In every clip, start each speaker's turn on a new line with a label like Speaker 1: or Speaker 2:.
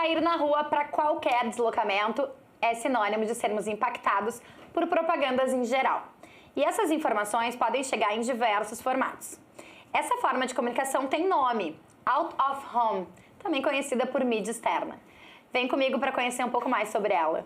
Speaker 1: sair na rua para qualquer deslocamento é sinônimo de sermos impactados por propagandas em geral. E essas informações podem chegar em diversos formatos. Essa forma de comunicação tem nome, out of home, também conhecida por mídia externa. Vem comigo para conhecer um pouco mais sobre ela.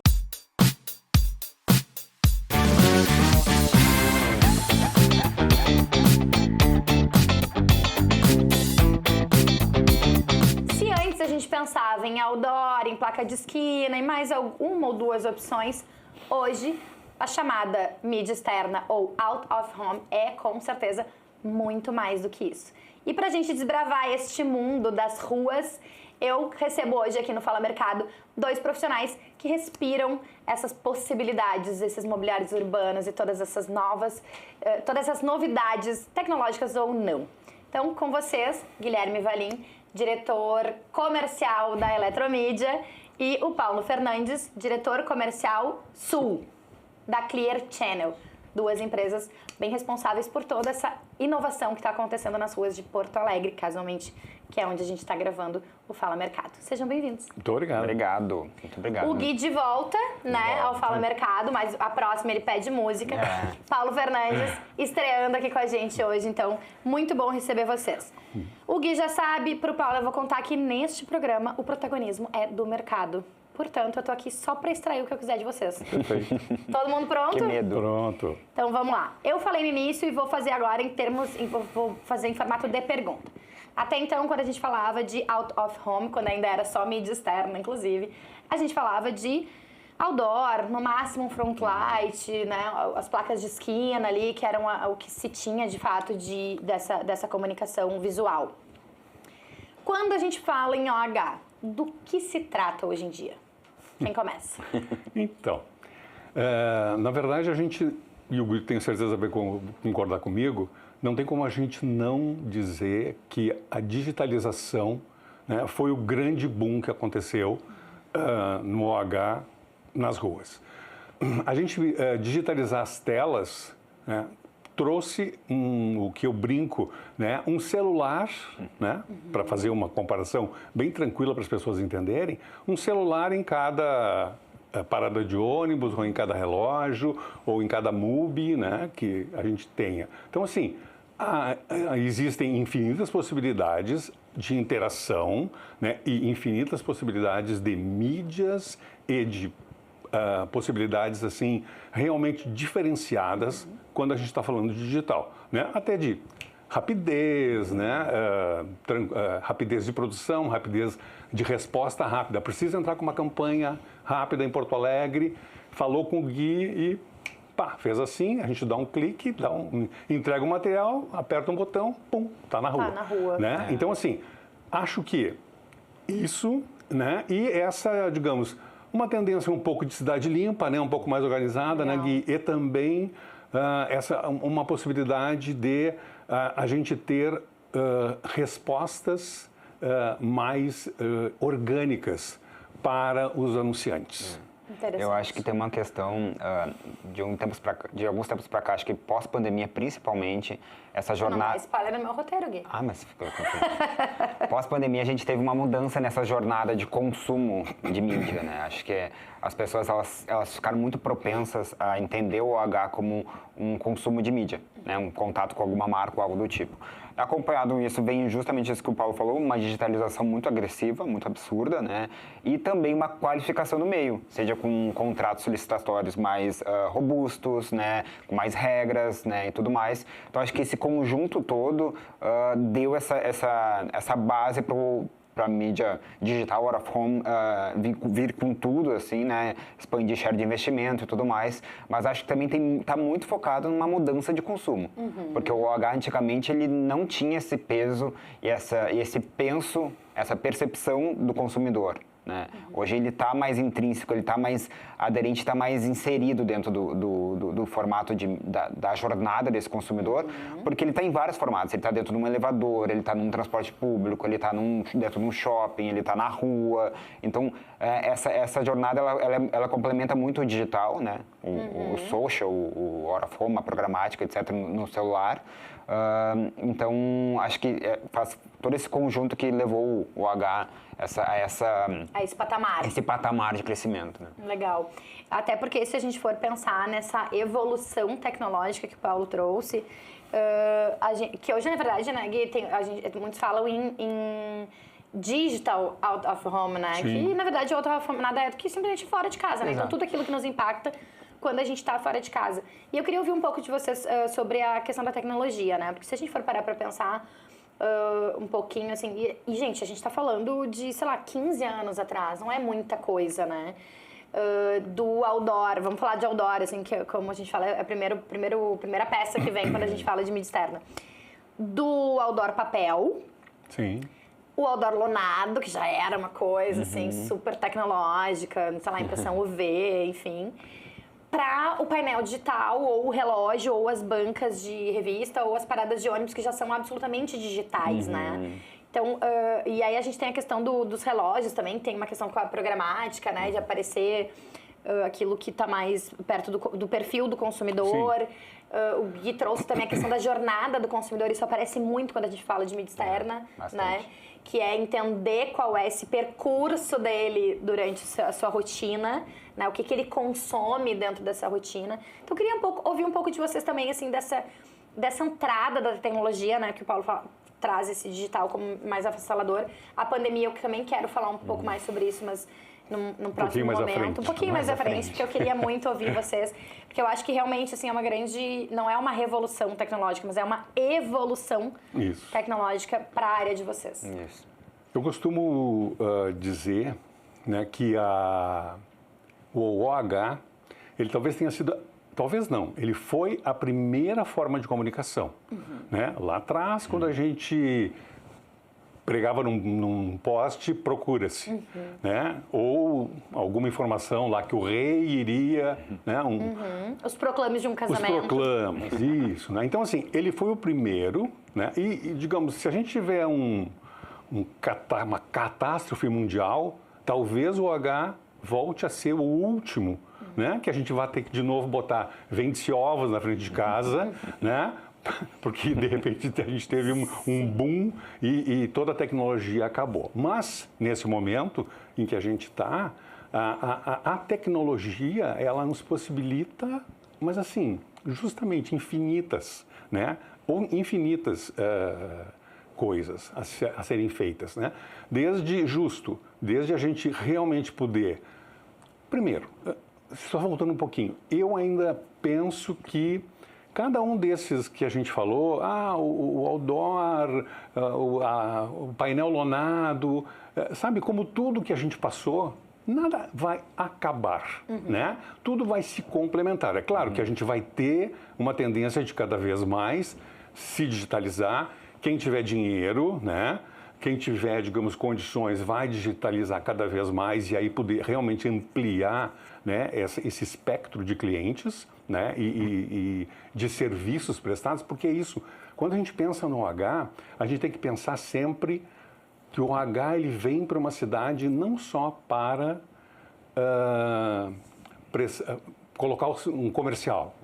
Speaker 1: Se antes a gente pensava em outdoor, em placa de esquina e mais uma ou duas opções, hoje a chamada mídia externa ou out of home é com certeza muito mais do que isso. E para a gente desbravar este mundo das ruas, eu recebo hoje aqui no Fala Mercado 2 profissionais que respiram essas possibilidades, esses mobiliários urbanos e todas essas novidades tecnológicas ou não. Então, com vocês, Guilherme Valim, diretor comercial da Eletromídia, e o Paulo Fernandes, diretor comercial Sul, da Clear Channel. 2 empresas bem responsáveis por toda essa inovação que está acontecendo nas ruas de Porto Alegre, casualmente, que é onde a gente está gravando o Fala Mercado. Sejam bem-vindos.
Speaker 2: Muito obrigado.
Speaker 3: Obrigado. Muito obrigado.
Speaker 1: O Gui de volta, né, ao Fala Mercado, mas a próxima ele pede música. Paulo Fernandes estreando aqui com a gente hoje, então muito bom receber vocês. O Gui já sabe, pro Paulo eu vou contar que neste programa o protagonismo é do mercado. Portanto, eu tô aqui só para extrair o que eu quiser de vocês.
Speaker 2: Perfeito.
Speaker 1: Todo mundo pronto?
Speaker 3: Que medo.
Speaker 2: Pronto.
Speaker 1: Então vamos lá. Eu falei no início e vou fazer agora vou fazer em formato de pergunta. Até então, quando a gente falava de out of home, quando ainda era só mídia externa, inclusive, a gente falava de outdoor, no máximo um front light, né, as placas de esquina ali, que eram o que se tinha de fato dessa comunicação visual. Quando a gente fala em OH, do que se trata hoje em dia? Quem começa?
Speaker 2: Então, na verdade a gente, e o Gui tenho certeza vai concordar comigo, não tem como a gente não dizer que a digitalização, né, foi o grande boom que aconteceu no OH nas ruas. A gente digitalizar as telas, né, trouxe o que eu brinco, né, um celular, né, para fazer uma comparação bem tranquila para as pessoas entenderem, um celular em cada parada de ônibus, ou em cada relógio, ou em cada MUBI, né, que a gente tenha. Então, assim, existem infinitas possibilidades de interação, né, e infinitas possibilidades de mídias e de possibilidades assim realmente diferenciadas quando a gente está falando de digital, né? Até de rapidez, né? Rapidez de produção, rapidez de resposta rápida. Precisa entrar com uma campanha rápida em Porto Alegre, falou com o Gui e pá, fez assim, a gente dá um clique, entrega o material, aperta um botão, pum, tá na rua.
Speaker 1: Tá na rua.
Speaker 2: Né? Então, assim, acho que isso, né? E essa, digamos, uma tendência um pouco de cidade limpa, né? Um pouco mais organizada, né, Gui? E também uma possibilidade de a gente ter respostas mais orgânicas para os anunciantes.
Speaker 3: Eu acho que tem uma questão de alguns tempos para cá, acho que pós-pandemia principalmente, essa jornada...
Speaker 1: Não, spoiler no meu roteiro, Gui.
Speaker 3: Ah, mas ficou pós-pandemia a gente teve uma mudança nessa jornada de consumo de mídia, né? Acho que as pessoas elas ficaram muito propensas a entender o OH como um consumo de mídia, né? Um contato com alguma marca ou algo do tipo. Acompanhado isso vem justamente isso que o Paulo falou, uma digitalização muito agressiva, muito absurda, né? E também uma qualificação no meio, seja com contratos licitatórios mais robustos, né? Com mais regras, né? E tudo mais. Então, acho que esse conjunto todo deu essa base para a mídia digital, out of home, vir com tudo, assim, né? Expandir share de investimento e tudo mais. Mas acho que também está muito focado numa mudança de consumo. Porque o OH, antigamente, ele não tinha esse peso e esse penso, essa percepção do consumidor. Né? Hoje ele está mais intrínseco, ele está mais aderente, está mais inserido dentro do formato da jornada desse consumidor, porque ele está em vários formatos. Ele está dentro de um elevador, ele está num transporte público, ele está dentro de um shopping, ele está na rua. Então, essa jornada, ela complementa muito o digital, né? O social, o out of home, a programática, etc., no celular. Então, acho que faz todo esse conjunto que levou o OH
Speaker 1: esse patamar.
Speaker 3: esse patamar de crescimento. Né?
Speaker 1: Legal. Até porque se a gente for pensar nessa evolução tecnológica que o Paulo trouxe, que hoje, na verdade, né, Gui, muitos falam em digital out of home, né?
Speaker 2: Sim.
Speaker 1: Que, na verdade, out of home nada é do que simplesmente fora de casa, né?
Speaker 3: Exato.
Speaker 1: Então, tudo aquilo que nos impacta quando a gente está fora de casa. E eu queria ouvir um pouco de vocês sobre a questão da tecnologia, né? Porque se a gente for parar para pensar um pouquinho, assim... E, gente, a gente está falando de, sei lá, 15 anos atrás. Não é muita coisa, né? Do outdoor, vamos falar de outdoor, assim, que como a gente fala, é a primeira peça que vem quando a gente fala de mídia externa. Do outdoor papel...
Speaker 2: Sim.
Speaker 1: O outdoor lonado, que já era uma coisa, assim, super tecnológica, sei lá, impressão UV, enfim. Para o painel digital, ou o relógio, ou as bancas de revista, ou as paradas de ônibus, que já são absolutamente digitais, né? Então, e aí a gente tem a questão dos relógios também, tem uma questão com a programática, né? De aparecer aquilo que está mais perto do perfil do consumidor. O Gui trouxe também a questão da jornada do consumidor, isso aparece muito quando a gente fala de mídia externa, né? Que é entender qual é esse percurso dele durante a sua rotina, né? O que ele consome dentro dessa rotina. Então, eu queria ouvir um pouco de vocês também, assim, dessa entrada da tecnologia, né? Que o Paulo traz esse digital como mais avassalador. A pandemia, eu também quero falar um pouco mais sobre isso, mas num próximo momento. Um pouquinho mais à frente, porque eu queria muito ouvir vocês. Porque eu acho que realmente, assim, é uma grande... Não é uma revolução tecnológica, mas é uma evolução tecnológica para a área de vocês.
Speaker 3: Isso.
Speaker 2: Eu costumo dizer, né, que o OOH, ele talvez tenha sido... Talvez não, ele foi a primeira forma de comunicação. Né? Lá atrás, quando a gente pregava num poste, procura-se. Né? Ou alguma informação lá que o rei iria... Né?
Speaker 1: Os proclames de um casamento.
Speaker 2: Os proclames, isso. Né? Então, assim, ele foi o primeiro. Né? E, digamos, se a gente tiver uma catástrofe mundial, talvez o OH volte a ser o último, né? Que a gente vai ter que de novo botar vende-se ovos na frente de casa, né? Porque de repente a gente teve um boom e toda a tecnologia acabou. Mas nesse momento em que a gente está, a tecnologia ela nos possibilita, mas assim, justamente infinitas, né? Ou infinitas coisas a serem feitas, né? Desde a gente realmente poder... Primeiro, só voltando um pouquinho, eu ainda penso que cada um desses que a gente falou, o outdoor, o painel lonado, sabe, como tudo que a gente passou, nada vai acabar, né? Tudo vai se complementar. É claro que a gente vai ter uma tendência de cada vez mais se digitalizar. Quem tiver dinheiro, né? Quem tiver, digamos, condições, vai digitalizar cada vez mais e aí poder realmente ampliar, né, esse espectro de clientes, né, e de serviços prestados, porque é isso. Quando a gente pensa no OH, a gente tem que pensar sempre que o OH ele vem para uma cidade não só para colocar um comercial.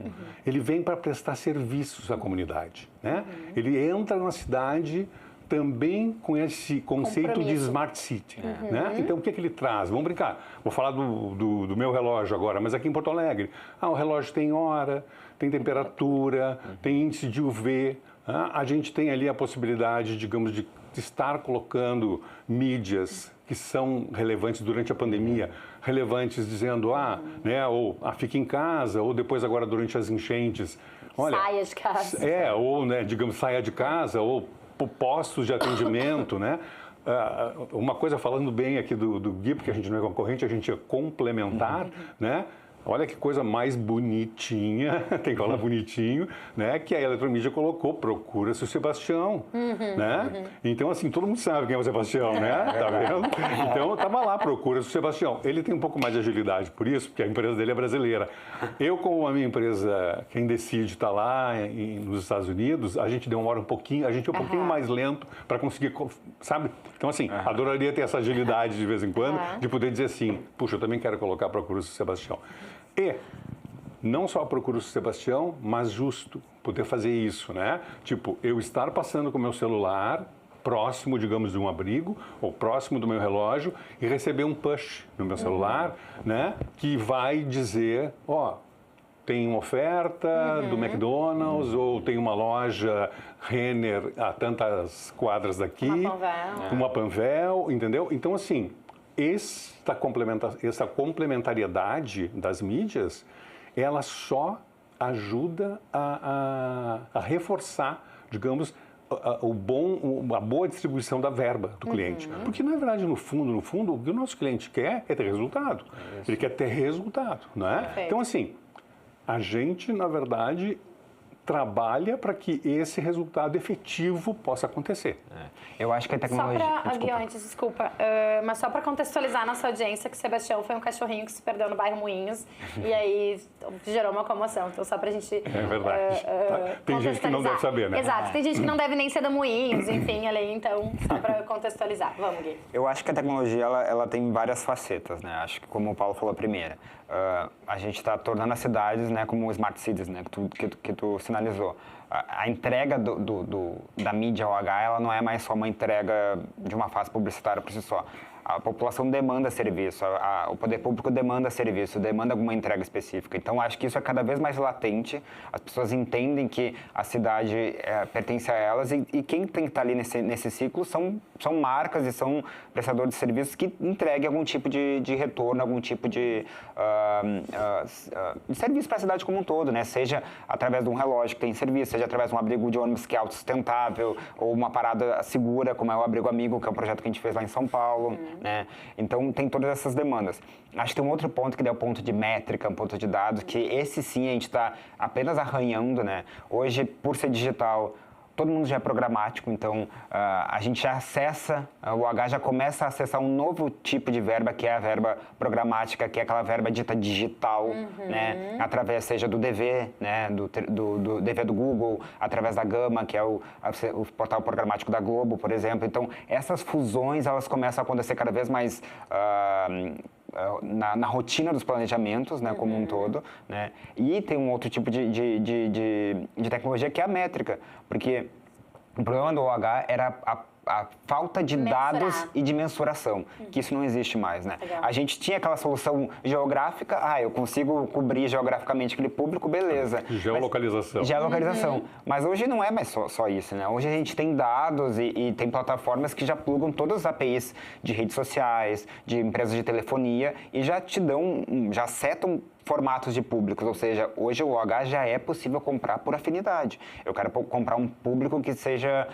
Speaker 2: Ele vem para prestar serviços à comunidade, né? Ele entra na cidade também com esse conceito de Smart City. Né? Então, o que ele traz? Vamos brincar. Vou falar do meu relógio agora, mas aqui em Porto Alegre. O relógio tem hora, tem temperatura, tem índice de UV. A gente tem ali a possibilidade, digamos, de estar colocando mídias que são relevantes durante a pandemia, relevantes dizendo, né, ou fica em casa, ou depois agora durante as enchentes. Olha,
Speaker 1: saia de casa.
Speaker 2: Ou, né, digamos, saia de casa, ou postos de atendimento, né? Uma coisa falando bem aqui do Gui, porque a gente não é concorrente, a gente é complementar, né? Olha que coisa mais bonitinha, tem que falar bonitinho, né? Que a Eletromídia colocou, procura-se o Sebastião, né? Então, assim, todo mundo sabe quem é o Sebastião, né? Tá vendo? Então, tava lá, procura-se o Sebastião. Ele tem um pouco mais de agilidade por isso, porque a empresa dele é brasileira. Eu, como a minha empresa, quem decide está lá nos Estados Unidos, a gente demora um pouquinho, a gente é um pouquinho mais lento para conseguir, sabe? Então, assim, adoraria ter essa agilidade de vez em quando, de poder dizer assim, puxa, eu também quero colocar procura-se o Sebastião. E não só procuro o Sebastião, mas justo poder fazer isso, né? Tipo, eu estar passando com o meu celular, próximo, digamos, de um abrigo ou próximo do meu relógio e receber um push no meu celular, né, que vai dizer, tem uma oferta do McDonald's ou tem uma loja Renner a tantas quadras daqui, uma Panvel, entendeu? Então, assim, essa complementariedade das mídias, ela só ajuda a reforçar, digamos, a boa distribuição da verba do cliente. Porque, na verdade, no fundo, o que o nosso cliente quer é ter resultado. Ele quer ter resultado, não é?
Speaker 1: Perfeito.
Speaker 2: Então, assim, a gente, na verdade, trabalha para que esse resultado efetivo possa acontecer.
Speaker 3: Eu acho que a tecnologia...
Speaker 1: Desculpa, mas só para contextualizar a nossa audiência, que o Sebastião foi um cachorrinho que se perdeu no bairro Moinhos e aí gerou uma comoção. Então, só para a gente...
Speaker 2: É verdade. Tem gente que não deve saber, né?
Speaker 1: Exato, tem gente que não deve nem ser da Moinhos, enfim, ali, então, só para contextualizar. Vamos, Gui.
Speaker 3: Eu acho que a tecnologia, ela tem várias facetas, né? Acho que, como o Paulo falou a primeira, a gente está tornando as cidades, né, como smart cities, né, que tu sinalizou. A entrega da mídia ao H, ela não é mais só uma entrega de uma fase publicitária por si só. A população demanda serviço, o poder público demanda serviço, demanda alguma entrega específica. Então, acho que isso é cada vez mais latente. As pessoas entendem que a cidade pertence a elas e quem tem que estar ali nesse ciclo são marcas e são prestadores de serviços que entreguem algum tipo de retorno, algum tipo de serviço para a cidade como um todo, né? Seja através de um relógio que tem serviço, seja através de um abrigo de ônibus que é autossustentável, ou uma parada segura, como é o Abrigo Amigo, que é um projeto que a gente fez lá em São Paulo. Né? Então, tem todas essas demandas. Acho que tem um outro ponto que é o ponto de métrica, um ponto de dados, que esse sim a gente está apenas arranhando, né? Hoje, por ser digital, todo mundo já é programático, então a gente já acessa, o H já começa a acessar um novo tipo de verba, que é a verba programática, que é aquela verba dita digital, né? Através, seja do DV, né? do DV do Google, através da Gama, que é o portal programático da Globo, por exemplo. Então, essas fusões, elas começam a acontecer cada vez mais na rotina dos planejamentos, né, como um todo, né? E tem um outro tipo de tecnologia que é a métrica, porque o problema do OH era a falta de dados e de mensuração, que isso não existe mais, né?
Speaker 1: Legal.
Speaker 3: A gente tinha aquela solução geográfica, eu consigo cobrir geograficamente aquele público, beleza.
Speaker 2: Geolocalização.
Speaker 3: Geolocalização. Mas hoje não é mais só isso, né? Hoje a gente tem dados e tem plataformas que já plugam todas as APIs de redes sociais, de empresas de telefonia e já te dão, já setam formatos de públicos, ou seja, hoje o OH já é possível comprar por afinidade. Eu quero comprar um público que seja,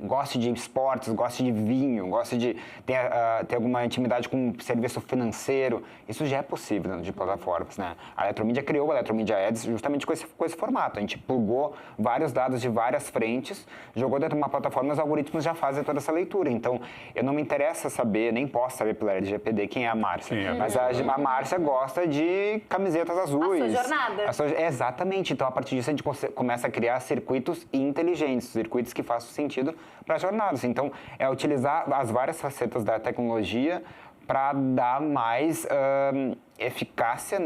Speaker 3: goste de esportes, goste de vinho, goste de ter alguma intimidade com um serviço financeiro. Isso já é possível dentro de plataformas, né? A Eletromídia criou a Eletromídia Ads justamente com esse formato. A gente plugou vários dados de várias frentes, jogou dentro de uma plataforma e os algoritmos já fazem toda essa leitura. Então, eu não me interessa saber, nem posso saber pela LGPD quem é a Márcia, mas a Márcia gosta de camisetas azuis.
Speaker 1: A sua jornada.
Speaker 3: Exatamente. Então, a partir disso, a gente começa a criar circuitos inteligentes, circuitos que façam sentido para jornadas. Então, é utilizar as várias facetas da tecnologia para dar mais eficácia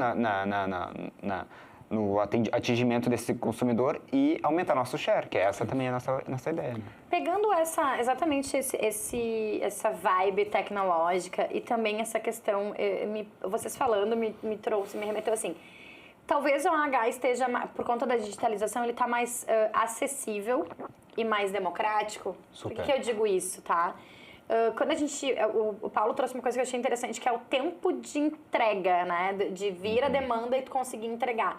Speaker 3: no atingimento desse consumidor e aumentar nosso share, que essa também é a nossa ideia. Né?
Speaker 1: Pegando exatamente essa vibe tecnológica e também essa questão, vocês falando me remeteu assim, talvez o OH esteja, por conta da digitalização, ele está mais acessível e mais democrático.
Speaker 3: Super.
Speaker 1: Por que eu digo isso, tá? Quando o Paulo trouxe uma coisa que eu achei interessante, que é o tempo de entrega, né? De vir a demanda e tu conseguir entregar.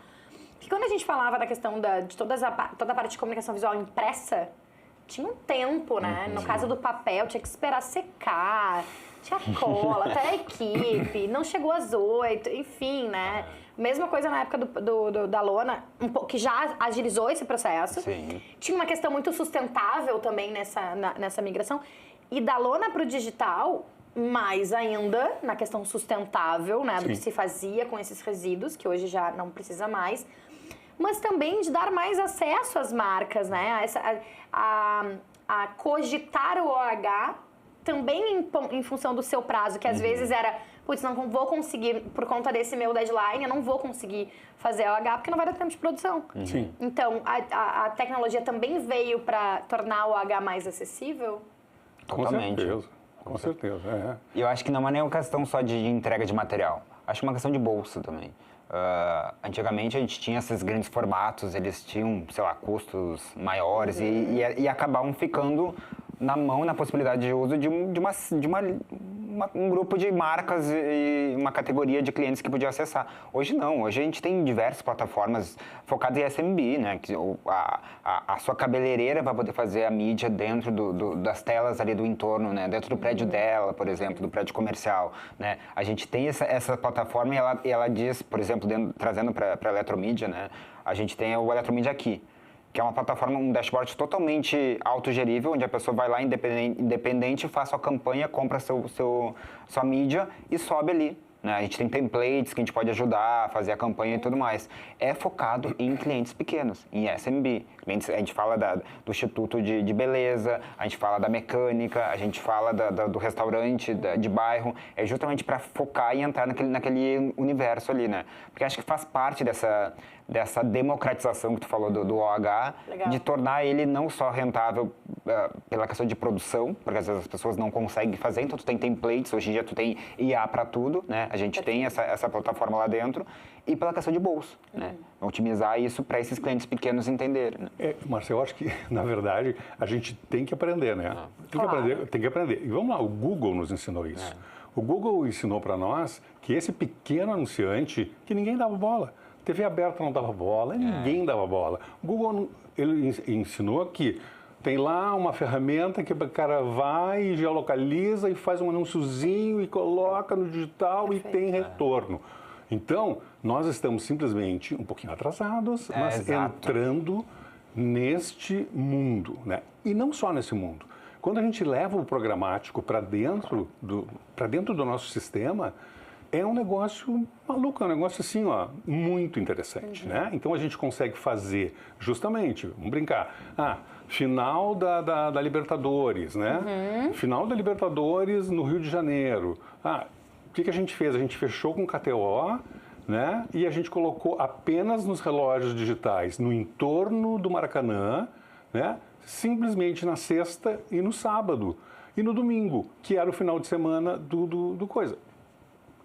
Speaker 1: Porque quando a gente falava da questão de toda a parte de comunicação visual impressa, tinha um tempo, né? No caso do papel, tinha que esperar secar, tinha cola, até a equipe, não chegou às 8, enfim, né? Mesma coisa na época da lona, que já agilizou esse processo.
Speaker 3: Sim.
Speaker 1: Tinha uma questão muito sustentável também nessa migração. E da lona para o digital, mais ainda na questão sustentável, né? Do que se fazia com esses resíduos, que hoje já não precisa mais. Mas também de dar mais acesso às marcas, né? A cogitar o OH também em função do seu prazo, que às vezes era, putz, não vou conseguir, por conta desse meu deadline, eu não vou conseguir fazer OH porque não vai dar tempo de produção.
Speaker 2: Sim.
Speaker 1: Então, a tecnologia também veio para tornar o OH mais acessível?
Speaker 3: Totalmente.
Speaker 2: Com certeza. É.
Speaker 3: E eu acho que não é nem uma questão só de entrega de material. Acho que é uma questão de bolsa também. Antigamente a gente tinha esses grandes formatos, eles tinham, sei lá, custos maiores e acabavam ficando na mão, na possibilidade de uso de um grupo de marcas e uma categoria de clientes que podia acessar. Hoje não, hoje a gente tem diversas plataformas focadas em SMB, né? Que a sua cabeleireira vai poder fazer a mídia dentro das telas ali do entorno, né? Dentro do prédio dela, por exemplo, do prédio comercial, né? A gente tem essa plataforma e ela diz, por exemplo, trazendo para a Eletromídia, né? A gente tem o Eletromídia Aqui, que é uma plataforma, um dashboard totalmente autogerível, onde a pessoa vai lá independente, faz sua campanha, compra sua mídia e sobe ali. Né? A gente tem templates que a gente pode ajudar a fazer a campanha e tudo mais. É focado em clientes pequenos, em SMB. A gente fala do instituto de beleza, a gente fala da mecânica, a gente fala do restaurante de bairro. É justamente para focar e entrar naquele universo ali, né? Porque acho que faz parte dessa democratização que tu falou do OH,
Speaker 1: Legal.
Speaker 3: de tornar ele não só rentável pela questão de produção, porque às vezes as pessoas não conseguem fazer, então tu tem templates, hoje em dia tu tem IA para tudo, né? A gente tem essa plataforma lá dentro, e pela questão de bolso, né? Otimizar isso para esses clientes pequenos entenderem. Né?
Speaker 2: Marcelo, eu acho que, na verdade, a gente tem que aprender, né? Tem que aprender. E vamos lá, o Google nos ensinou isso. O Google ensinou para nós que esse pequeno anunciante, que ninguém dava bola. TV aberta não dava bola, ninguém dava bola. O Google, ele ensinou que tem lá uma ferramenta que o cara vai e geolocaliza e faz um anúnciozinho e coloca no digital. Perfeito. E tem retorno. Então, nós estamos simplesmente um pouquinho atrasados, mas entrando neste mundo, né? E não só nesse mundo. Quando a gente leva o programático para dentro do nosso sistema, é um negócio maluco, é um negócio assim, ó, muito interessante, né? Então a gente consegue fazer justamente, vamos brincar, final da Libertadores, né? Final da Libertadores no Rio de Janeiro. O que a gente fez? A gente fechou com KTO, né? E a gente colocou apenas nos relógios digitais, no entorno do Maracanã, né? Simplesmente na sexta e no sábado. E no domingo, que era o final de semana do coisa.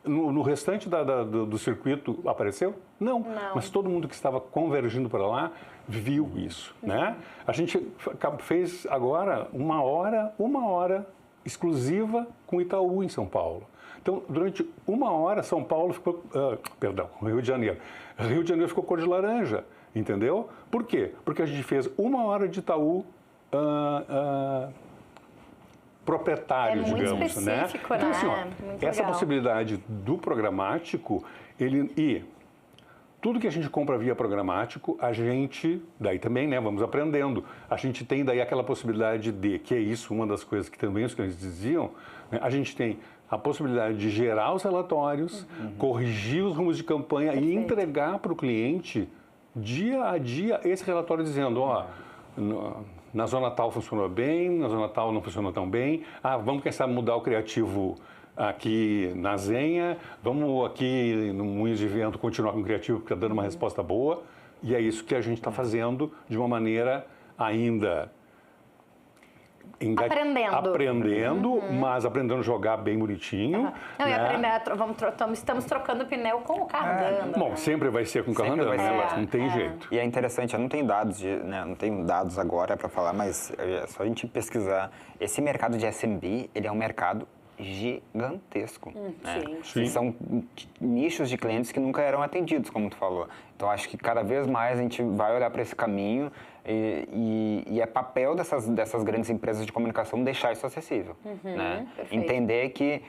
Speaker 2: No restante do circuito apareceu? Não. Mas todo mundo que estava convergindo para lá viu isso, né? A gente fez agora uma hora exclusiva com Itaú em São Paulo. Então, durante uma hora, São Paulo ficou... Rio de Janeiro. Rio de Janeiro ficou cor de laranja, entendeu? Por quê? Porque a gente fez uma hora de Itaú... proprietário, digamos, né? Então, assim, essa possibilidade do programático, tudo que a gente compra via programático, a gente, daí também, né, vamos aprendendo. A gente tem daí aquela possibilidade que é isso, uma das coisas que também os clientes diziam, né, a gente tem a possibilidade de gerar os relatórios, corrigir os rumos de campanha e entregar para o cliente, dia a dia, esse relatório dizendo, na zona tal funcionou bem, na zona tal não funcionou tão bem. Vamos, quem sabe, mudar o criativo aqui na Zenha. Vamos aqui no Moinhos de Vento continuar com o criativo, porque está dando uma resposta boa. E é isso que a gente está fazendo de uma maneira ainda... Aprendendo, mas aprendendo a jogar bem bonitinho.
Speaker 1: Não, né? Estamos trocando pneu com o carro andando.
Speaker 2: Bom, sempre vai ser com o carro andando, né? Mas não tem jeito.
Speaker 3: E é interessante, eu não tenho dados, não tenho dados agora para falar, mas é só a gente pesquisar. Esse mercado de SMB, ele é um mercado gigantesco. Né?
Speaker 2: Sim.
Speaker 3: São nichos de clientes que nunca eram atendidos, como tu falou. Então, acho que cada vez mais a gente vai olhar para esse caminho e é papel dessas grandes empresas de comunicação deixar isso acessível. Né? Entender que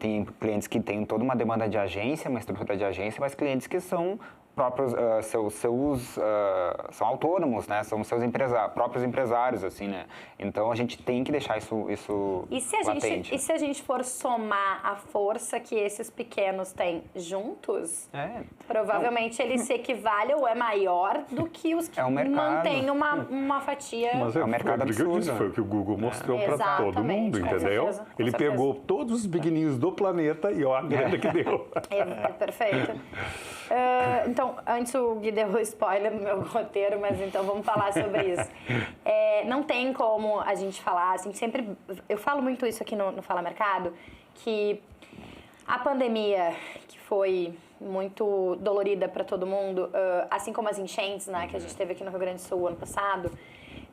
Speaker 3: tem clientes que têm toda uma demanda de agência, uma estrutura de agência, mas clientes que são próprios, são autônomos, né? São seus próprios empresários, assim, né? Então, a gente tem que deixar isso latente.
Speaker 1: E se a gente for somar a força que esses pequenos têm juntos, provavelmente eles equivale ou é maior do que os que mantêm uma fatia.
Speaker 2: Mas
Speaker 3: é um mercado absurdo.
Speaker 2: Foi o que o Google mostrou para todo mundo, entendeu? Ele pegou todos os pequenininhos do planeta e ó a grana que deu.
Speaker 1: É perfeito. Então, antes o Gui deu spoiler no meu roteiro, mas então vamos falar sobre isso. Não tem como a gente falar, assim, sempre... Eu falo muito isso aqui no Fala Mercado, que a pandemia, que foi muito dolorida para todo mundo, assim como as enchentes, né, que a gente teve aqui no Rio Grande do Sul ano passado,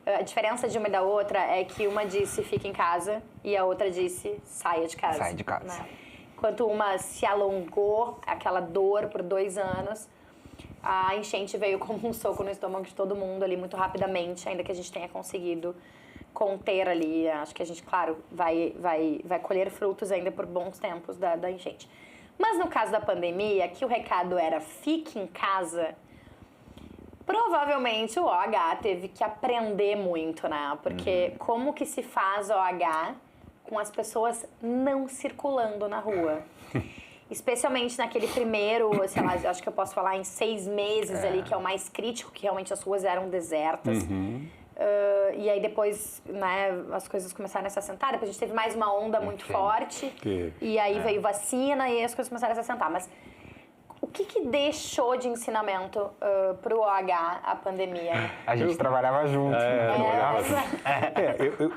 Speaker 1: a diferença de uma e da outra é que uma disse fica em casa e a outra disse saia de casa.
Speaker 3: Sai de casa.
Speaker 1: Né? Enquanto uma se alongou, aquela dor por 2 anos, a enchente veio como um soco no estômago de todo mundo ali muito rapidamente, ainda que a gente tenha conseguido conter ali. Acho que a gente, claro, vai colher frutos ainda por bons tempos da enchente. Mas no caso da pandemia, que o recado era fique em casa, provavelmente o OH teve que aprender muito, né? Porque como que se faz OH com as pessoas não circulando na rua? Especialmente naquele primeiro, sei lá, acho que eu posso falar em 6 meses ali, que é o mais crítico, que realmente as ruas eram desertas. E aí depois, né, as coisas começaram a se assentar, depois a gente teve mais uma onda muito forte, e aí veio vacina e as coisas começaram a se assentar. Mas o que deixou de ensinamento pro OH a pandemia?
Speaker 3: A gente trabalhava junto.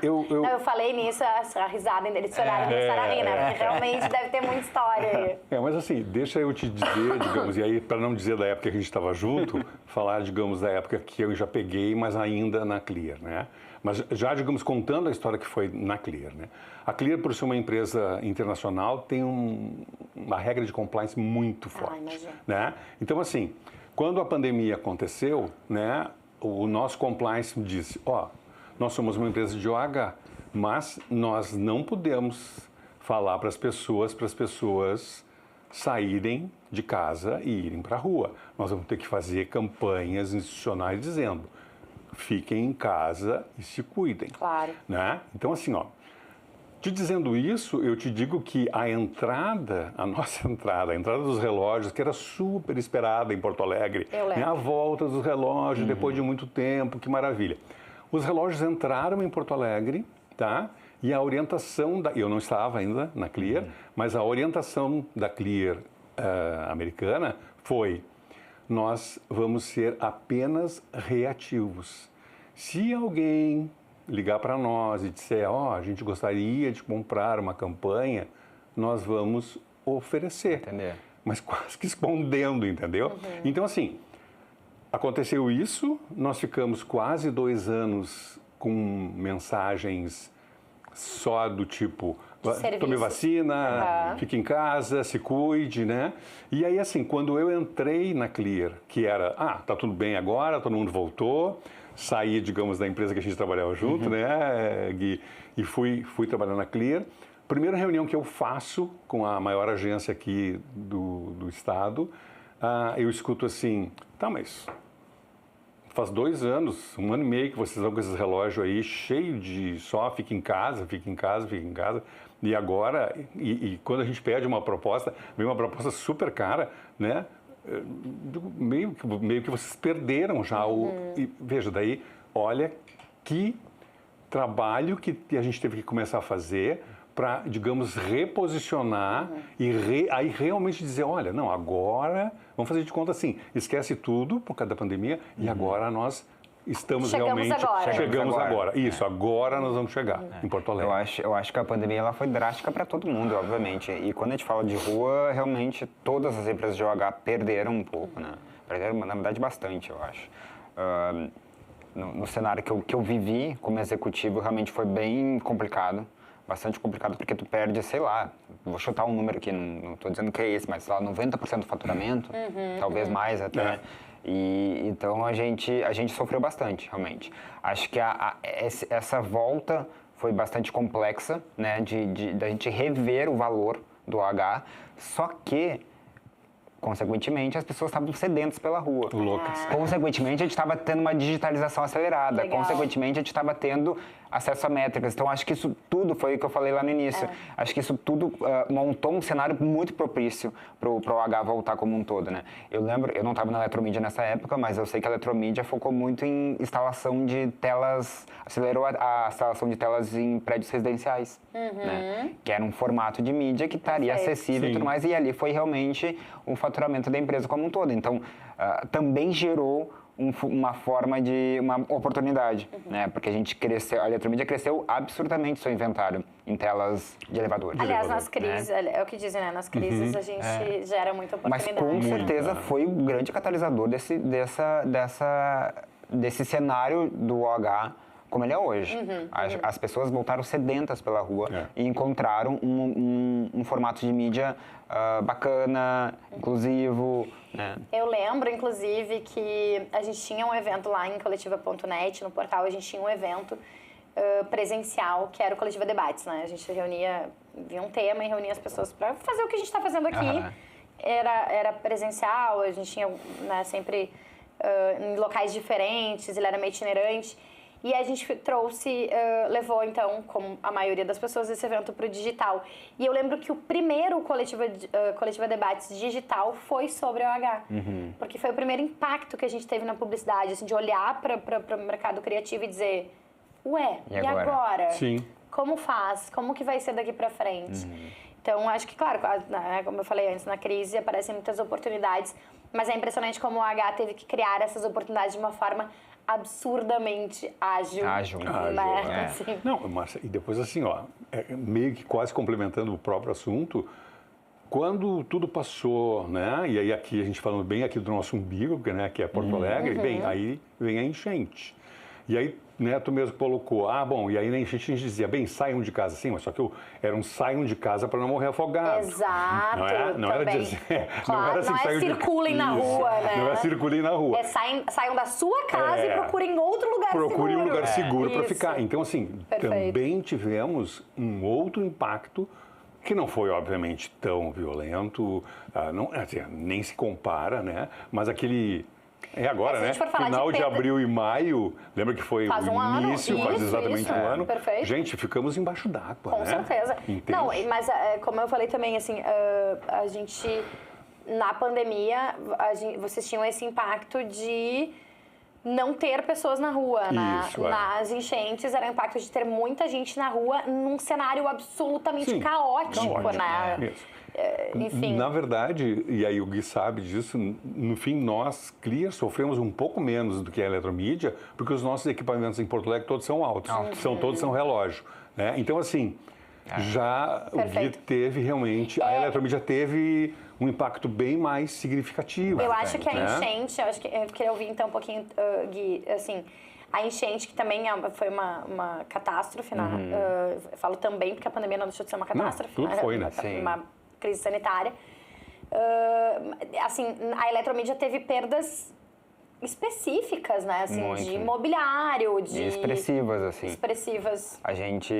Speaker 1: Eu falei nisso, a risada, eles olharam e começaram a rir, né? Porque realmente deve ter muita história aí.
Speaker 2: Mas assim, deixa eu te dizer, digamos, e aí para não dizer da época que a gente estava junto, falar, digamos, da época que eu já peguei, mas ainda na Clear, né? Mas já, digamos, contando a história que foi na Clear, né? A Clear, por ser uma empresa internacional, tem uma regra de compliance muito forte, né? Então, assim, quando a pandemia aconteceu, né, o nosso compliance disse, nós somos uma empresa de OH, mas nós não podemos falar para as pessoas saírem de casa e irem para a rua. Nós vamos ter que fazer campanhas institucionais dizendo, fiquem em casa e se cuidem.
Speaker 1: Claro.
Speaker 2: Né? Então, assim, te dizendo isso, eu te digo que a nossa entrada, a entrada dos relógios, que era super esperada em Porto Alegre, né? A volta dos relógios depois de muito tempo, que maravilha. Os relógios entraram em Porto Alegre, tá? E a orientação, eu não estava ainda na Clear, mas a orientação da Clear americana foi, nós vamos ser apenas reativos. Se alguém ligar para nós e disser, a gente gostaria de comprar uma campanha, nós vamos oferecer.
Speaker 3: Entender.
Speaker 2: Mas quase que escondendo, entendeu? Então, assim, aconteceu isso, nós ficamos quase 2 anos com mensagens só do tipo, tome vacina, fique em casa, se cuide, né? E aí, assim, quando eu entrei na Clear, que era, tá tudo bem agora, todo mundo voltou, saí, digamos, da empresa que a gente trabalhava junto, né, Gui, e fui trabalhar na Clear. Primeira reunião que eu faço com a maior agência aqui do estado, eu escuto assim, mas faz 2 anos, 1 ano e meio que vocês estão com esses relógios aí, cheio de só fica em casa, fica em casa, fica em casa. E agora, e quando a gente pede uma proposta, vem uma proposta super cara, né? Meio que vocês perderam já e veja, daí, olha que trabalho que a gente teve que começar a fazer para, digamos, reposicionar e aí realmente dizer, olha, não, agora vamos fazer de conta assim, esquece tudo por causa da pandemia e agora nós chegamos agora. Isso, agora nós vamos chegar em Porto Alegre.
Speaker 3: Eu acho que a pandemia ela foi drástica para todo mundo, obviamente. E quando a gente fala de rua, realmente todas as empresas de OH perderam um pouco, né? Perderam, na verdade, bastante, eu acho. No cenário que eu vivi como executivo, realmente foi bem complicado. Bastante complicado, porque tu perde, sei lá, vou chutar um número aqui, não estou dizendo que é esse, mas sei lá, 90% do faturamento, talvez mais até. E então a gente sofreu bastante, realmente. Acho que essa volta foi bastante complexa, né, da gente rever o valor do OH, só que, consequentemente, as pessoas estavam sedentas pela rua.
Speaker 2: Loucas.
Speaker 3: Consequentemente, a gente estava tendo uma digitalização acelerada.
Speaker 1: Legal.
Speaker 3: Consequentemente, a gente estava tendo acesso a métricas. Então, acho que isso tudo foi o que eu falei lá no início. Acho que isso tudo montou um cenário muito propício para o OH voltar como um todo, né? Eu lembro, eu não estava na Eletromídia nessa época, mas eu sei que a Eletromídia focou muito em instalação de telas, acelerou a instalação de telas em prédios residenciais, né? Que era um formato de mídia que estaria acessível e tudo mais, e ali foi realmente o faturamento da empresa como um todo. Então, também gerou uma forma de uma oportunidade, né? Porque a gente cresceu, a Eletromídia cresceu absurdamente seu inventário em telas de elevadores.
Speaker 1: Aliás, nas crises, é o que dizem, né? Nas crises a gente gera muita
Speaker 3: Mas
Speaker 1: oportunidade.
Speaker 3: com certeza foi o grande catalisador desse cenário do OH como ele é hoje. As pessoas voltaram sedentas pela rua e encontraram um formato de mídia bacana, inclusivo, né?
Speaker 1: Eu lembro, inclusive, que a gente tinha um evento lá em coletiva.net, no portal, a gente tinha um evento presencial, que era o Coletiva Debates, né? A gente via um tema e reunia as pessoas para fazer o que a gente está fazendo aqui. Era presencial, a gente tinha, né, sempre em locais diferentes, ele era meio itinerante. E a gente levou, então, como a maioria das pessoas, esse evento para o digital. E eu lembro que o primeiro Coletiva Debates digital foi sobre o OH. Porque foi o primeiro impacto que a gente teve na publicidade, assim, de olhar para o mercado criativo e dizer, ué, e agora?
Speaker 2: Sim.
Speaker 1: Como faz? Como que vai ser daqui para frente? Então, acho que, claro, como eu falei antes, na crise aparecem muitas oportunidades, mas é impressionante como o OH teve que criar essas oportunidades de uma forma absurdamente ágil. Né? Assim.
Speaker 2: Não, Márcia, e depois assim, ó, meio que quase complementando o próprio assunto, quando tudo passou, né, e aí aqui a gente falando bem aqui do nosso umbigo, né, que é Porto Alegre, bem, aí vem a enchente. E aí, né, tu mesmo colocou, bom, e aí na enchente a gente dizia, bem, saiam de casa, sim, mas só que era um saiam de casa para não morrer afogado.
Speaker 1: Exato,
Speaker 2: não era dizer,
Speaker 1: claro,
Speaker 2: não era assim,
Speaker 1: não é circulem na rua, né?
Speaker 2: Não é circulem na rua.
Speaker 1: Saiam da sua casa e procurem outro lugar seguro.
Speaker 2: Procurem um lugar seguro para ficar. Então, assim,
Speaker 1: Perfeito.
Speaker 2: Também tivemos um outro impacto que não foi, obviamente, tão violento, assim, nem se compara, né? Mas aquele... agora, né? Final de abril e maio, lembra que foi
Speaker 1: faz um
Speaker 2: o início,
Speaker 1: ano.
Speaker 2: quase exatamente um ano.
Speaker 1: Perfeito.
Speaker 2: Gente, ficamos embaixo d'água,
Speaker 1: Com certeza.
Speaker 2: Intenso.
Speaker 1: Não, mas como eu falei também, assim, a gente, na pandemia, vocês tinham esse impacto de não ter pessoas na rua, né? Nas enchentes era o impacto de ter muita gente na rua num cenário absolutamente caótico, né?
Speaker 2: Isso.
Speaker 1: Enfim.
Speaker 2: Na verdade, e aí o Gui sabe disso, no fim nós, CRIA, sofremos um pouco menos do que a Eletromídia, porque os nossos equipamentos em Porto Alegre todos são altos, todos são relógio, né? Então, assim, já o Gui teve realmente, a Eletromídia teve um impacto bem mais significativo.
Speaker 1: Eu acho que a enchente, eu queria ouvir então um pouquinho, Gui, assim, a enchente, que também foi uma catástrofe, né? Eu falo também porque a pandemia não deixou de ser uma catástrofe.
Speaker 2: Tudo foi, né?
Speaker 1: Uma crise sanitária. Assim, a Eletromídia teve perdas específicas, né? Assim,
Speaker 3: muito.
Speaker 1: De imobiliário, de...
Speaker 3: expressivas, assim.
Speaker 1: Expressivas.
Speaker 3: A gente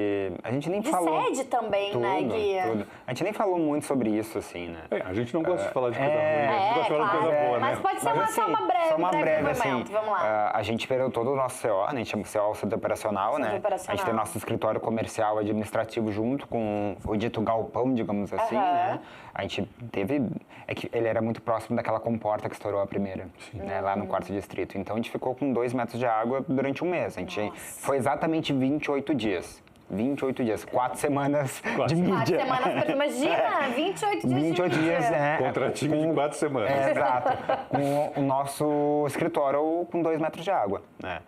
Speaker 3: nem
Speaker 1: de
Speaker 3: falou...
Speaker 1: sede também,
Speaker 3: tudo,
Speaker 1: né, Gui?
Speaker 3: Tudo. A gente nem falou muito sobre isso, assim, né?
Speaker 2: A gente não gosta de falar de coisa ruim, a gente gosta de falar de coisa boa,
Speaker 1: mas
Speaker 2: né?
Speaker 1: pode ser
Speaker 3: Mas,
Speaker 1: só uma breve,
Speaker 3: só uma breve, assim,
Speaker 1: vamos lá.
Speaker 3: a gente perdeu todo o nosso CO, né? A gente chama CO Centro Operacional, né? A gente tem nosso escritório comercial administrativo junto com o dito galpão, digamos assim, né? A gente teve... É que ele era muito próximo daquela comporta que estourou a primeira, né? Lá no 4º distrito. Então, a gente ficou com 2 metros de água durante um mês. A gente foi exatamente 28 dias. 28 dias, 4 semanas de mídia.
Speaker 1: 4 semanas, imagina, 28 dias
Speaker 3: 28
Speaker 1: de
Speaker 3: dias,
Speaker 1: mídia.
Speaker 3: né?
Speaker 2: Contratinho de 4 semanas.
Speaker 3: Exato. Com o nosso escritório com 2 metros de água, né?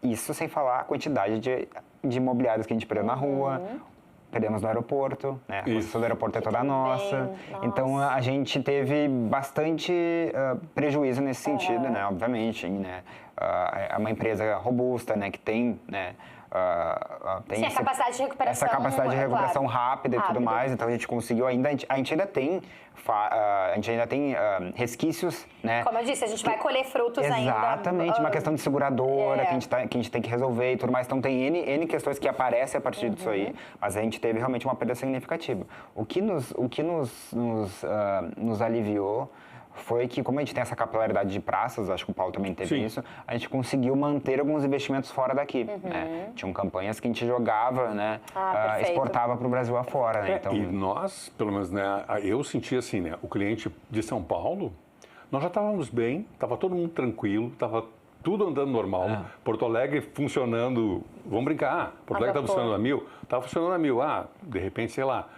Speaker 3: Isso sem falar a quantidade de imobiliários que a gente perdeu na rua, perdemos no aeroporto, né? A construção do aeroporto é toda nossa. Então, a gente teve bastante prejuízo nesse sentido, né? Obviamente, né? É uma empresa robusta, né? Que tem, né? Tem
Speaker 1: a capacidade de recuperação.
Speaker 3: Essa capacidade de recuperação rápida e tudo mais. Então, a gente conseguiu ainda... A gente ainda tem resquícios, né?
Speaker 1: Como eu disse, a gente vai colher frutos ainda.
Speaker 3: Exatamente, uma questão de seguradora que a gente tem que resolver e tudo mais. Então, tem N questões que aparecem a partir disso aí, mas a gente teve realmente uma perda significativa. O que nos aliviou foi que, como a gente tem essa capilaridade de praças, acho que o Paulo também teve
Speaker 2: Sim.
Speaker 3: isso, a gente conseguiu manter alguns investimentos fora daqui, né? Tinham campanhas que a gente jogava, né?
Speaker 1: Perfeito.
Speaker 3: Exportava para o Brasil afora, né? Então,
Speaker 2: E nós, pelo menos, né, eu senti assim, né, o cliente de São Paulo, nós já estávamos bem, estava todo mundo tranquilo, estava tudo andando normal, Porto Alegre funcionando, vamos brincar, Porto Alegre estava funcionando a 1000, estava funcionando a 1000, de repente, sei lá,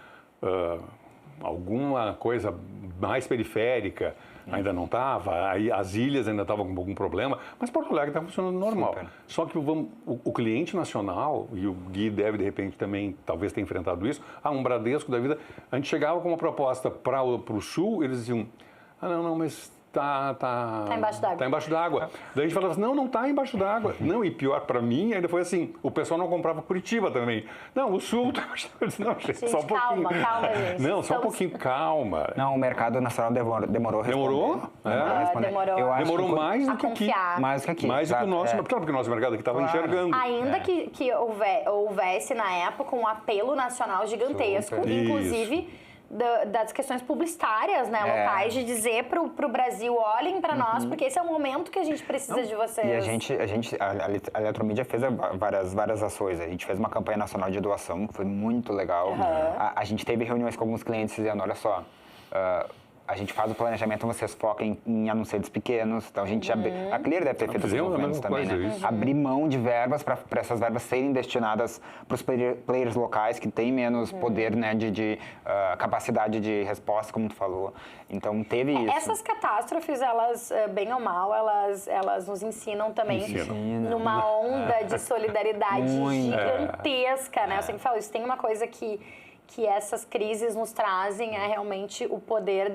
Speaker 2: alguma coisa mais periférica ainda não estava, aí as ilhas ainda estavam com algum problema, mas Porto Alegre estava funcionando normal.
Speaker 3: Super.
Speaker 2: Só que o cliente nacional, e o Gui deve de repente também, talvez tenha enfrentado isso, um Bradesco da vida, a gente chegava com uma proposta para o Sul, eles diziam, não, mas tá
Speaker 1: embaixo d'água.
Speaker 2: Tá embaixo d'água. Daí a gente falava assim, não tá embaixo d'água. Não, e pior para mim ainda foi assim, o pessoal não comprava Curitiba também. Não, o Sul tá embaixo d'água. Eu disse, não, gente, só um pouquinho.
Speaker 1: Calma, gente.
Speaker 2: Não, só um pouquinho, calma.
Speaker 3: não, o mercado nacional demorou a responder.
Speaker 2: Demorou?
Speaker 3: a responder.
Speaker 1: Demorou.
Speaker 3: Eu acho
Speaker 2: Demorou
Speaker 3: que-
Speaker 2: mais do que aqui.
Speaker 1: confiar.
Speaker 3: mais do que aqui.
Speaker 2: Mais do que o
Speaker 3: exato,
Speaker 2: nosso,
Speaker 3: é.
Speaker 2: claro, porque o nosso mercado aqui estava
Speaker 3: Claro.
Speaker 2: enxergando.
Speaker 1: Ainda que houvesse, na época, um apelo nacional gigantesco,
Speaker 3: Super.
Speaker 1: inclusive das questões publicitárias, né, locais, de dizer pro Brasil, olhem para nós, porque esse é o momento que a gente precisa de vocês.
Speaker 3: E a Eletromídia fez várias ações. A gente fez uma campanha nacional de doação, que foi muito legal. A gente teve reuniões com alguns clientes dizendo, olha só, a gente faz o planejamento, vocês focam em anunciantes pequenos. Então, a gente a Clear deve ter feito
Speaker 2: Fizemos a
Speaker 3: movimentos
Speaker 2: mesma
Speaker 3: também,
Speaker 2: coisa,
Speaker 3: né?
Speaker 2: isso.
Speaker 3: Abrir mão de verbas para essas verbas serem destinadas para os players locais que têm menos poder, né, de capacidade de resposta, como tu falou. Então, teve isso.
Speaker 1: Essas catástrofes, elas, bem ou mal, elas nos ensinam também numa onda de solidariedade
Speaker 3: Muito.
Speaker 1: gigantesca, né? Eu sempre falo isso, tem uma coisa que essas crises nos trazem, é realmente o poder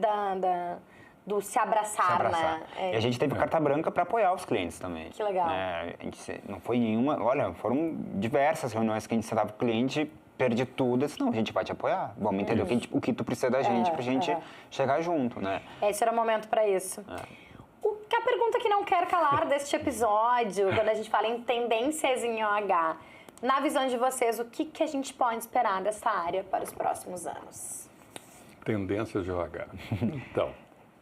Speaker 1: do se abraçar, né?
Speaker 3: E a gente teve carta branca para apoiar os clientes também.
Speaker 1: Que legal.
Speaker 3: Né? A gente não foi nenhuma... Olha, foram diversas reuniões que a gente sentava com o cliente, perdi tudo, eu disse, não, a gente vai te apoiar. Vamos entender o que tu precisa da gente pra gente chegar junto, né?
Speaker 1: Esse era o momento para isso. A pergunta que não quer calar deste episódio, quando a gente fala em tendências em OH, na visão de vocês, o que a gente pode esperar dessa área para os próximos anos?
Speaker 2: Tendências de OH. Então,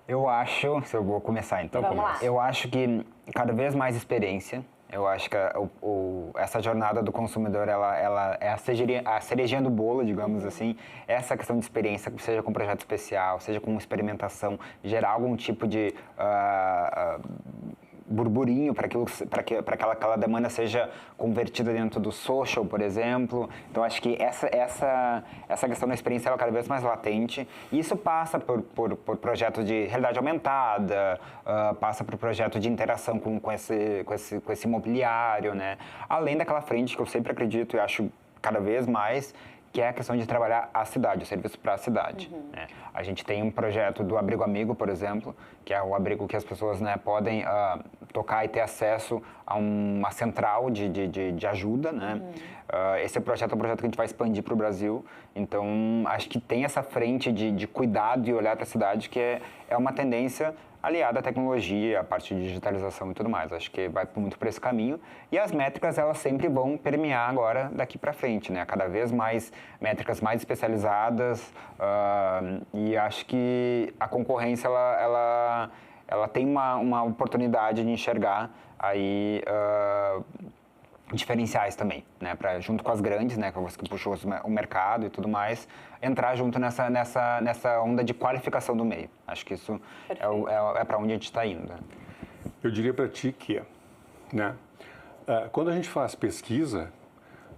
Speaker 3: Eu acho, se eu vou começar então.
Speaker 1: Vamos lá.
Speaker 3: Eu acho que cada vez mais experiência. Eu acho que essa jornada do consumidor, ela é a cerejinha do bolo, digamos assim. Essa questão de experiência, seja com projeto especial, seja com experimentação, gerar algum tipo de burburinho para que aquela demanda seja convertida dentro do social, por exemplo. Então, acho que essa questão da experiência ela é cada vez mais latente. E isso passa por projetos de realidade aumentada, passa por projetos de interação com esse imobiliário, né? Além daquela frente que eu sempre acredito e acho cada vez mais, que é a questão de trabalhar a cidade, o serviço para a cidade. Né? A gente tem um projeto do Abrigo Amigo, por exemplo, que é o abrigo que as pessoas, né, podem tocar e ter acesso a uma central de ajuda. Né? Esse projeto é um projeto que a gente vai expandir para o Brasil. Então, acho que tem essa frente de cuidado e olhar para a cidade que é uma tendência aliada à tecnologia, à parte de digitalização e tudo mais. Acho que vai muito por esse caminho. E as métricas, elas sempre vão permear agora daqui para frente, né? Cada vez mais métricas mais especializadas. E acho que a concorrência, ela tem uma oportunidade de enxergar aí diferenciais também, né? Junto com as grandes, né? Que puxou o mercado e tudo mais, entrar junto nessa onda de qualificação do meio. Acho que isso é para onde a gente está indo. Né?
Speaker 2: eu diria para ti que, né, quando a gente faz pesquisa,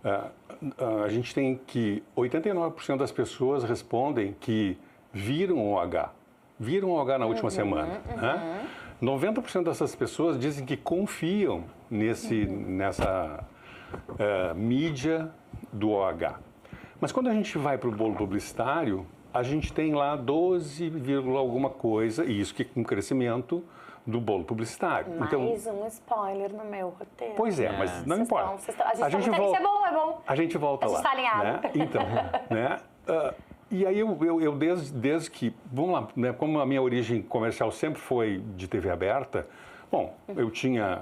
Speaker 2: a gente tem que 89% das pessoas respondem que viram o OH na última semana. Né? 90% dessas pessoas dizem que confiam nessa mídia do OH. Mas quando a gente vai para o bolo publicitário, a gente tem lá 12, alguma coisa, e isso que com crescimento do bolo publicitário.
Speaker 1: Mais um spoiler no meu roteiro.
Speaker 2: Pois é, mas não importa.
Speaker 1: A gente volta, isso é bom.
Speaker 2: A gente volta lá.
Speaker 1: A gente está alinhado.
Speaker 2: Né? Então, né? E aí eu desde que, vamos lá, né, como a minha origem comercial sempre foi de TV aberta, bom, eu tinha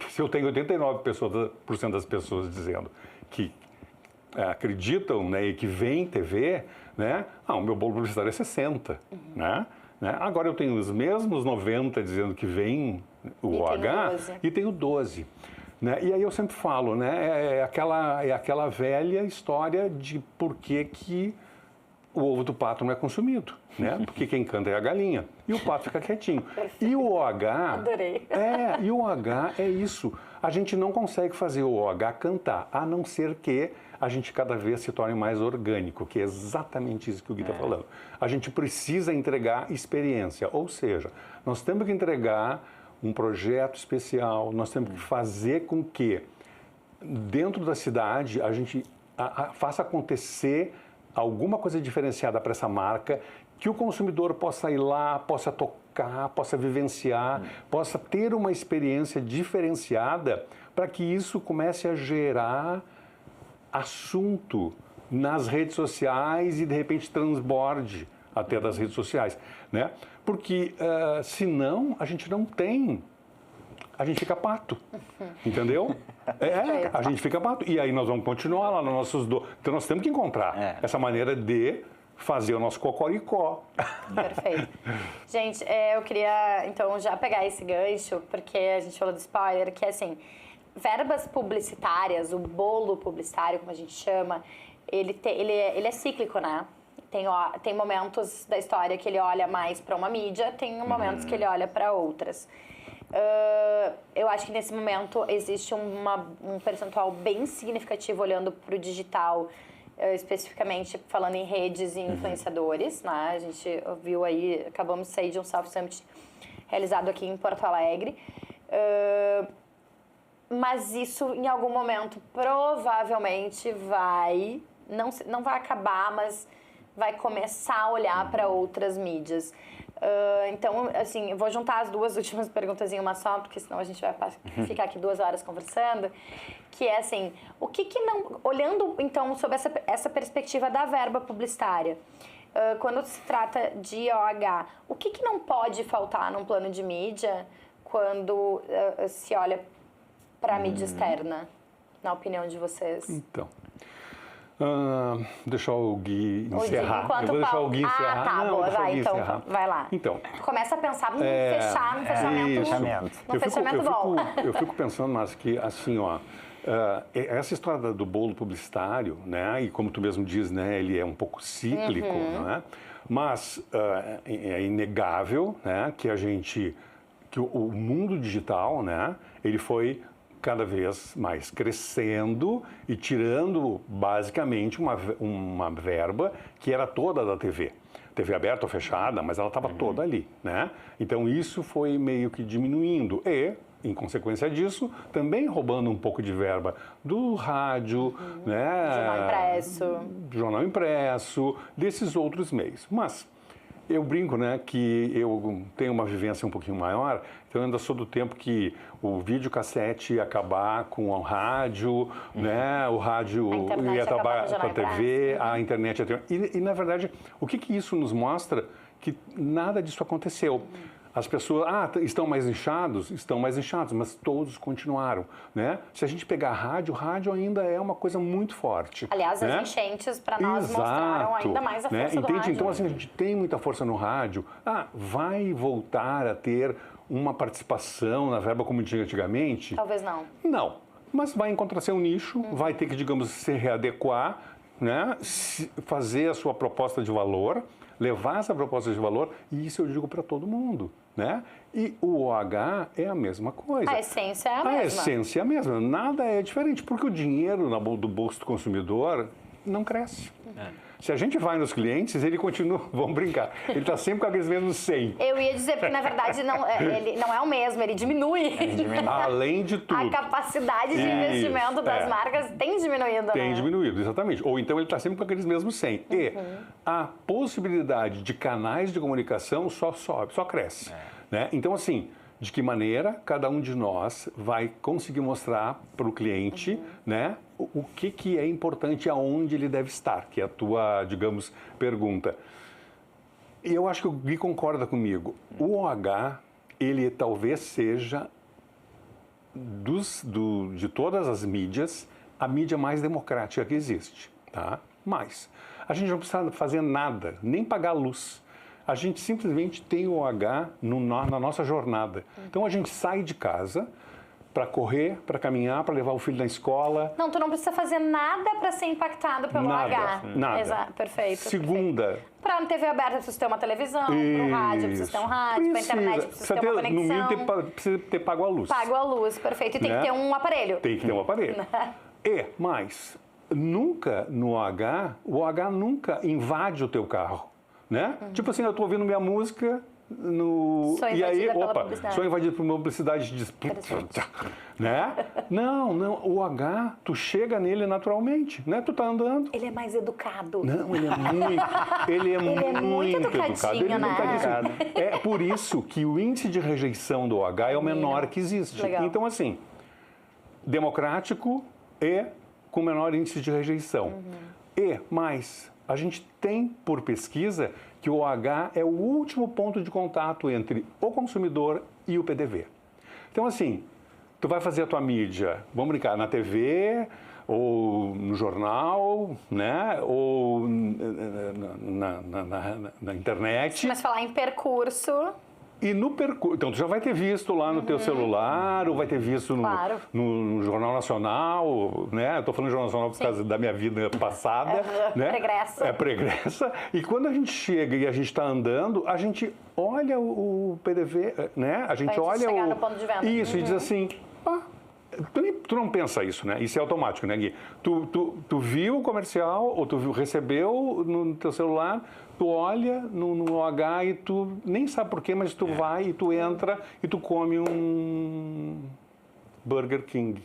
Speaker 2: se eu tenho 89% das pessoas dizendo que acreditam, né, e que veem TV, né, o meu bolo publicitário é 60, né? né? Agora eu tenho os mesmos 90 dizendo que vem o OH e tenho 12. Né? E aí eu sempre falo, né? É aquela velha história de por que o ovo do pato não é consumido, né? Porque quem canta é a galinha e o pato fica quietinho. E o OH...
Speaker 1: Adorei.
Speaker 2: E o OH é isso. A gente não consegue fazer o OH cantar, a não ser que a gente cada vez se torne mais orgânico, que é exatamente isso que o Gui está falando. A gente precisa entregar experiência, ou seja, nós temos que entregar um projeto especial, nós temos que fazer com que dentro da cidade a gente faça acontecer alguma coisa diferenciada para essa marca, que o consumidor possa ir lá, possa tocar, possa vivenciar, possa ter uma experiência diferenciada para que isso comece a gerar assunto nas redes sociais e de repente transborde até das redes sociais, né? Porque senão a gente não tem, a gente fica pato, entendeu? A gente fica pato. E aí nós vamos continuar lá nos nossos... Então nós temos que encontrar essa maneira de fazer o nosso cocoricó.
Speaker 1: Perfeito. Gente, eu queria então já pegar esse gancho, porque a gente falou do spoiler, que é assim, verbas publicitárias, o bolo publicitário, como a gente chama, ele é cíclico, né? Tem momentos da história que ele olha mais para uma mídia, tem momentos que ele olha para outras. Eu acho que nesse momento existe um percentual bem significativo olhando para o digital, especificamente falando em redes e influenciadores, né? A gente viu aí, acabamos de sair de um South Summit realizado aqui em Porto Alegre. Mas isso, em algum momento, provavelmente não vai acabar, mas vai começar a olhar para outras mídias. Então, assim, eu vou juntar as duas últimas perguntas em uma só, porque senão a gente vai ficar aqui 2 horas conversando, que é assim, o que não... Olhando, então, sobre essa perspectiva da verba publicitária, quando se trata de OH, o que não pode faltar num plano de mídia quando se olha para a mídia externa, na opinião de vocês?
Speaker 2: Então, deixar o Gui encerrar.
Speaker 1: Eu
Speaker 2: vou deixar o Gui encerrar.
Speaker 1: Tá, boa, vai, então, vai lá.
Speaker 2: Então,
Speaker 1: começa a pensar no fechamento bom.
Speaker 2: Eu fico pensando, mas que assim, ó, essa história do bolo publicitário, né, e como tu mesmo diz, né, ele é um pouco cíclico, né, mas é inegável, né, que o mundo digital, né, ele foi cada vez mais crescendo e tirando basicamente uma verba que era toda da TV. TV aberta ou fechada, mas ela estava toda ali, né? Então isso foi meio que diminuindo e, em consequência disso, também roubando um pouco de verba do rádio, né? Jornal impresso, desses outros meios. Mas eu brinco, né, que eu tenho uma vivência um pouquinho maior, então eu ainda sou do tempo que o videocassete ia acabar com o rádio, né, o rádio ia acabar com a TV, a internet ia ter... E, na verdade, o que isso nos mostra? Que nada disso aconteceu. As pessoas, estão mais inchados, mas todos continuaram, né? Se a gente pegar rádio ainda é uma coisa muito forte.
Speaker 1: Aliás,
Speaker 2: né?
Speaker 1: As enchentes para nós mostraram ainda mais a força do rádio.
Speaker 2: Então, assim, a gente tem muita força no rádio. Vai voltar a ter uma participação na verba como tinha antigamente?
Speaker 1: Talvez não.
Speaker 2: Não, mas vai encontrar seu nicho, vai ter que, digamos, se readequar, né? Fazer a sua proposta de valor, levar essa proposta de valor, e isso eu digo para todo mundo, né? E o OH é a mesma coisa.
Speaker 1: A essência é a mesma.
Speaker 2: A essência é a mesma, nada é diferente, porque o dinheiro do bolso do consumidor não cresce. Se a gente vai nos clientes, ele continua, vamos brincar, ele está sempre com aqueles mesmos 100.
Speaker 1: Eu ia dizer, porque na verdade ele não é o mesmo, ele diminui.
Speaker 2: Além de tudo.
Speaker 1: A capacidade de investimento das marcas tem diminuído,
Speaker 2: Tem diminuído, exatamente. Ou então ele está sempre com aqueles mesmos 100. E a possibilidade de canais de comunicação só sobe, só cresce. Né? Então, assim, de que maneira cada um de nós vai conseguir mostrar para o cliente, né, o que é importante, aonde ele deve estar, que é a tua, digamos, pergunta. E eu acho que o Gui concorda comigo. O OH, ele talvez seja, de todas as mídias, a mídia mais democrática que existe, tá? Mas a gente não precisa fazer nada, nem pagar luz. A gente simplesmente tem o OH na nossa jornada. Então, a gente sai de casa para correr, para caminhar, para levar o filho na escola.
Speaker 1: Não, tu não precisa fazer nada para ser impactado pelo H.
Speaker 2: Nada.
Speaker 1: Exato, perfeito.
Speaker 2: Segunda.
Speaker 1: Para a TV aberta, precisa ter uma televisão, para o rádio, precisa ter um rádio, para a internet, precisa ter uma conexão.
Speaker 2: No mínimo, precisa ter pago a luz.
Speaker 1: Pago a luz, perfeito. E tem que ter um aparelho.
Speaker 2: Tem que ter um aparelho. Mas nunca no OH, o OH nunca invade o teu carro, né? Tipo assim, eu estou ouvindo minha música... E aí, sou invadido por uma publicidade de... né? Não, o OH, tu chega nele naturalmente, né? Tu tá andando.
Speaker 1: Ele é mais educado.
Speaker 2: Não, ele é muito educado. Ele é
Speaker 1: né?
Speaker 2: educadíssimo. É por isso que o índice de rejeição do OH é o menor que existe.
Speaker 1: Legal.
Speaker 2: Então, assim, democrático e com menor índice de rejeição. Mas a gente tem, por pesquisa, que o OH é o último ponto de contato entre o consumidor e o PDV. Então, assim, tu vai fazer a tua mídia, vamos brincar, na TV, ou no jornal, né? Ou na internet.
Speaker 1: Mas falar em percurso...
Speaker 2: E no percurso, então tu já vai ter visto lá no teu celular, ou vai ter visto no Jornal Nacional, né? Eu estou falando de Jornal Nacional por causa da minha vida passada, né?
Speaker 1: Pregressa.
Speaker 2: É pregressa. E quando a gente chega e a gente está andando, a gente olha o PDV, né? A gente olha
Speaker 1: chegar no ponto de venda.
Speaker 2: Isso, e diz assim, tu não pensa isso, né? Isso é automático, né, Gui? Tu viu o comercial, ou tu recebeu no teu celular, tu olha no OH e tu nem sabe por quê, mas tu vai e tu entra e tu come um Burger King.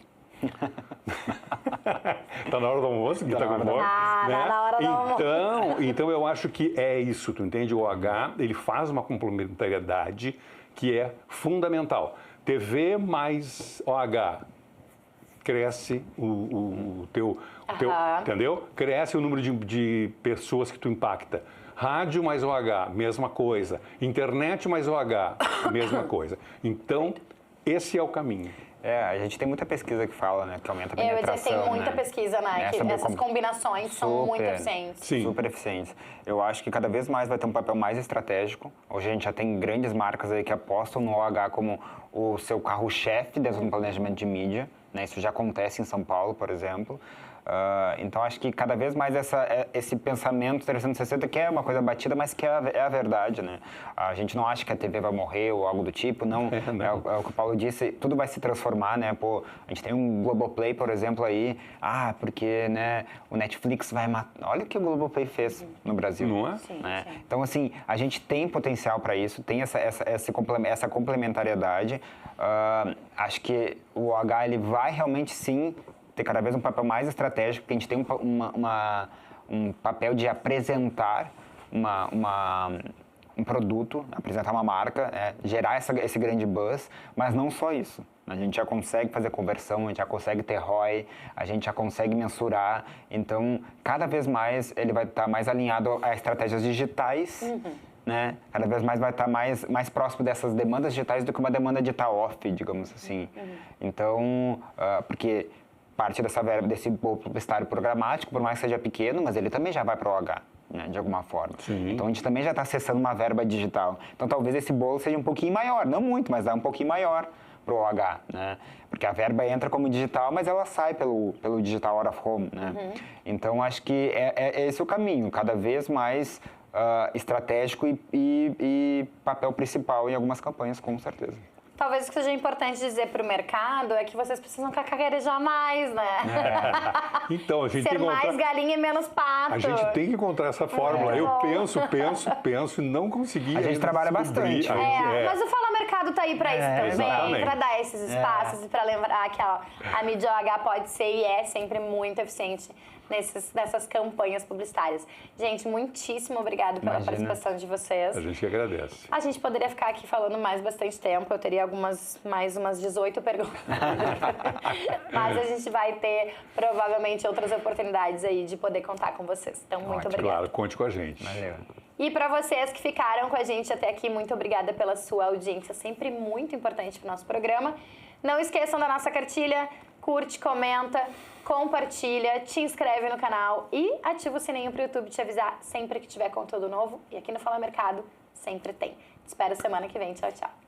Speaker 2: Tá na hora do almoço? Tá com fome?
Speaker 1: Né? Na hora do almoço.
Speaker 2: Então eu acho que é isso, tu entende? O OH, ele faz uma complementariedade que é fundamental. TV mais OH, cresce o teu, entendeu? Cresce o número de pessoas que tu impacta. Rádio mais OH, mesma coisa. Internet mais OH, mesma coisa. Então, esse é o caminho.
Speaker 3: A gente tem muita pesquisa que fala, né, que aumenta a penetração.
Speaker 1: Eu ia dizer, tem muita pesquisa, né, que essas combinações são muito eficientes.
Speaker 2: Sim.
Speaker 3: Super eficientes. Eu acho que cada vez mais vai ter um papel mais estratégico. Hoje a gente já tem grandes marcas aí que apostam no OH como o seu carro-chefe dentro do planejamento de mídia, né? Isso já acontece em São Paulo, por exemplo. Então, acho que cada vez mais esse pensamento 360, que é uma coisa batida, mas que é a verdade, né? A gente não acha que a TV vai morrer ou algo do tipo, não. É o que o Paulo disse, tudo vai se transformar, né? Pô, a gente tem um Globoplay, por exemplo, aí, porque, né, o Netflix vai matar... Olha o que o Globoplay fez no Brasil.
Speaker 2: Não é?
Speaker 1: Sim,
Speaker 3: né?
Speaker 1: sim.
Speaker 3: Então, assim, a gente tem potencial para isso, tem essa complementariedade. Acho que o OH, ele vai realmente, sim, ter cada vez um papel mais estratégico, porque a gente tem um papel de apresentar um produto, apresentar uma marca, gerar esse grande buzz, mas não só isso. A gente já consegue fazer conversão, a gente já consegue ter ROI, a gente já consegue mensurar. Então, cada vez mais ele vai estar mais alinhado a estratégias digitais, né? Cada vez mais vai estar mais próximo dessas demandas digitais do que uma demanda digital off, digamos assim. Então, porque parte dessa verba, desse publicitário programático, por mais que seja pequeno, mas ele também já vai para o OH, né, de alguma forma.
Speaker 2: Sim.
Speaker 3: Então, a gente também já está acessando uma verba digital. Então, talvez esse bolo seja um pouquinho maior, não muito, mas dá um pouquinho maior para o OH, né? Porque a verba entra como digital, mas ela sai pelo digital out of home, né? Então, acho que é esse o caminho, cada vez mais estratégico e papel principal em algumas campanhas, com certeza.
Speaker 1: Talvez o que seja importante dizer para o mercado é que vocês precisam cacarejar mais, né?
Speaker 2: Então, a gente
Speaker 1: Ser
Speaker 2: tem que
Speaker 1: mais galinha e menos pato.
Speaker 2: A gente tem que encontrar essa fórmula. Eu penso e não consegui.
Speaker 3: A gente trabalha bastante.
Speaker 1: Mas o Fala Mercado tá aí para isso também,
Speaker 2: exatamente.
Speaker 1: para dar esses espaços e para lembrar que a mídia OH pode ser e é sempre muito eficiente nessas campanhas publicitárias. Gente, muitíssimo obrigado pela participação de vocês.
Speaker 2: A gente que agradece.
Speaker 1: A gente poderia ficar aqui falando mais bastante tempo, eu teria mais umas 18 perguntas. Mas a gente vai ter, provavelmente, outras oportunidades aí de poder contar com vocês. Então, muito obrigada.
Speaker 2: Claro, conte com a gente.
Speaker 3: Valeu.
Speaker 1: E para vocês que ficaram com a gente até aqui, muito obrigada pela sua audiência, sempre muito importante para o nosso programa. Não esqueçam da nossa cartilha, curte, comenta, compartilha, te inscreve no canal e ativa o sininho pro YouTube te avisar sempre que tiver conteúdo novo. E aqui no Fala Mercado sempre tem. Te espero semana que vem. Tchau, tchau.